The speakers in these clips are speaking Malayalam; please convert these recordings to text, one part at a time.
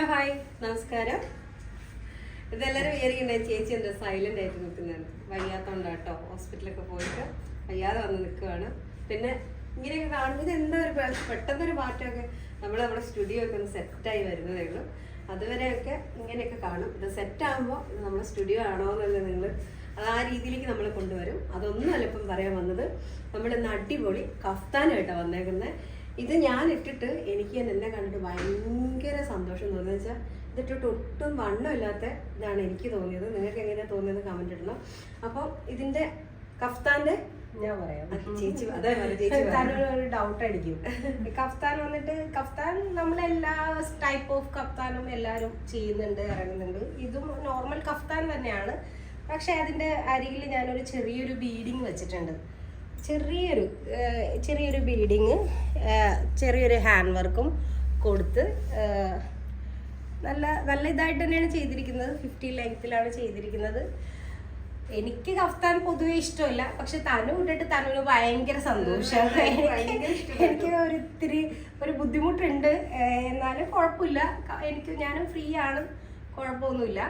ഹലോ ഹായ് നമസ്കാരം. ഇതെല്ലാവരും വിചാരിക്കണ്ടായി ചേച്ചി എന്താ സൈലന്റ് ആയിട്ട് നിൽക്കുന്നതാണ്. വയ്യാത്തോണ്ടാട്ടോ, ഹോസ്പിറ്റലൊക്കെ പോയിട്ട് വയ്യാതെ വന്ന് നിൽക്കുകയാണ്. പിന്നെ ഇങ്ങനെയൊക്കെ കാണുമ്പോൾ ഇതെന്താ ഒരു പെട്ടെന്നൊരു മാറ്റമൊക്കെ നമ്മുടെ സ്റ്റുഡിയോ ഒക്കെ ഒന്ന് സെറ്റായി വരുന്നതേ ഉള്ളൂ. അതുവരെയൊക്കെ ഇങ്ങനെയൊക്കെ കാണും. ഇത് സെറ്റാകുമ്പോൾ ഇത് നമ്മുടെ സ്റ്റുഡിയോ ആണോ എന്നുള്ളത് നിങ്ങൾ അത് ആ രീതിയിലേക്ക് നമ്മൾ കൊണ്ടുവരും. അതൊന്നും അല്ല ഇപ്പം പറയാൻ വന്നത്. നമ്മൾ ഇന്ന് അടിപൊളി കഫ്താനായിട്ടാണ് വന്നേക്കുന്നത്. ഇത് ഞാൻ ഇട്ടിട്ട് എനിക്ക് എന്നെ കണ്ടിട്ട് ഭയങ്കര സന്തോഷം തോന്നുന്നത് വെച്ചാൽ ഇതിട്ടിട്ട് ഒട്ടും വണ്ണമില്ലാത്ത ഇതാണ് എനിക്ക് തോന്നിയത്. നിങ്ങൾക്ക് എങ്ങനെയാണ് തോന്നിയത് കമന്റ് ഇടണം. അപ്പം ഇതിന്റെ കഫ്താന്റെ ഞാൻ പറയാം ചേച്ചി അതേപോലെ ചേച്ചി ഒരു ഡൗട്ട് അടിക്കും. കഫ്താൻ വന്നിട്ട് കഫ്താൻ നമ്മളെല്ലാ ടൈപ്പ് ഓഫ് കഫ്താനും എല്ലാവരും ചെയ്യുന്നുണ്ട്, ഇറങ്ങുന്നുണ്ട്. ഇതും നോർമൽ കഫ്താൻ തന്നെയാണ്. പക്ഷെ അതിന്റെ അരികിൽ ഞാനൊരു ചെറിയൊരു ബീഡിങ് വെച്ചിട്ടുണ്ട്. ചെറിയൊരു ബീഡിങ്, ചെറിയൊരു ഹാൻഡ് വർക്കും കൊടുത്ത് നല്ല ഇതായിട്ട് തന്നെയാണ് ചെയ്തിരിക്കുന്നത്. 50 ലെങ്ത്തിലാണ് ചെയ്തിരിക്കുന്നത്. എനിക്ക് കഫ്താൻ പൊതുവെ ഇഷ്ടമല്ല, പക്ഷെ തനു ഇട്ടിട്ട് തനുവിന് ഭയങ്കര സന്തോഷമാണ്. എനിക്ക് ഒരു ബുദ്ധിമുട്ടുണ്ട്, എന്നാലും കുഴപ്പമില്ല. ഞാനും ഫ്രീ ആണ്, കുഴപ്പമൊന്നുമില്ല.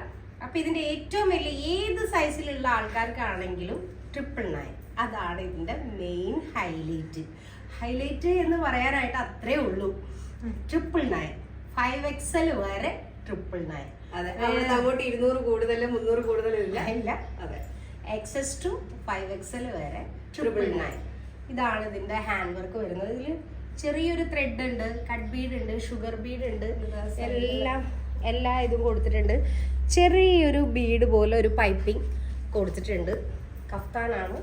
അപ്പൊ ഇതിന്റെ ഏറ്റവും വലിയ ഏത് സൈസിലുള്ള ആൾക്കാർക്കാണെങ്കിലും 999 അതാണ് ഇതിന്റെ മെയിൻ ഹൈലൈറ്റ് എന്ന് പറയാനായിട്ട് അത്രേ ഉള്ളൂ. 999 5XL വരെ 999. അതെ, അങ്ങോട്ട് 200 കൂടുതലും 300 കൂടുതലും ഇല്ല. അതെ, XS to 5XL വരെ 999. ഇതാണ് ഇതിന്റെ ഹാൻഡ് വർക്ക് വരുന്നത്. ഇതിൽ ചെറിയൊരു ത്രെഡ് ഉണ്ട്, കട്ട് ബീഡ് ഉണ്ട്, ഷുഗർ ബീഡ് ഉണ്ട്, എല്ലാ ഇതും കൊടുത്തിട്ടുണ്ട്. ചെറിയൊരു ബീഡ് പോലെ ഒരു പൈപ്പിംഗ് കൊടുത്തിട്ടുണ്ട്. കഫ്താനാണ്.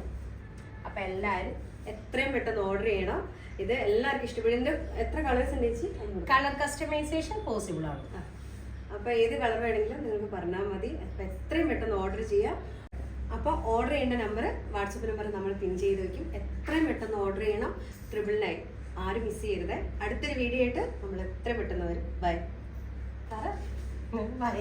അപ്പൊ എല്ലാവരും എത്രയും പെട്ടെന്ന് ഓർഡർ ചെയ്യണം. ഇത് എല്ലാവർക്കും ഇഷ്ടപ്പെടും. എത്ര കളേഴ്സ് ഉണ്ട് ചേച്ചി? കളർ കസ്റ്റമൈസേഷൻ പോസിബിൾ ആണ്. അപ്പൊ ഏത് കളർ വേണമെങ്കിലും നിങ്ങൾക്ക് പറഞ്ഞാൽ മതി. അപ്പൊ എത്രയും പെട്ടെന്ന് ഓർഡർ ചെയ്യാം. അപ്പോൾ ഓർഡർ ചെയ്യേണ്ട നമ്പർ, വാട്സപ്പ് നമ്പർ നമ്മൾ പിൻ ചെയ്ത് വെക്കും. എത്രയും പെട്ടെന്ന് ഓർഡർ ചെയ്യണം. 999 ആരും മിസ് ചെയ്യരുത്. അടുത്തൊരു വീഡിയോ ആയിട്ട് നമ്മൾ എത്രയും പെട്ടെന്ന് വരും. ബൈ. ബൈ.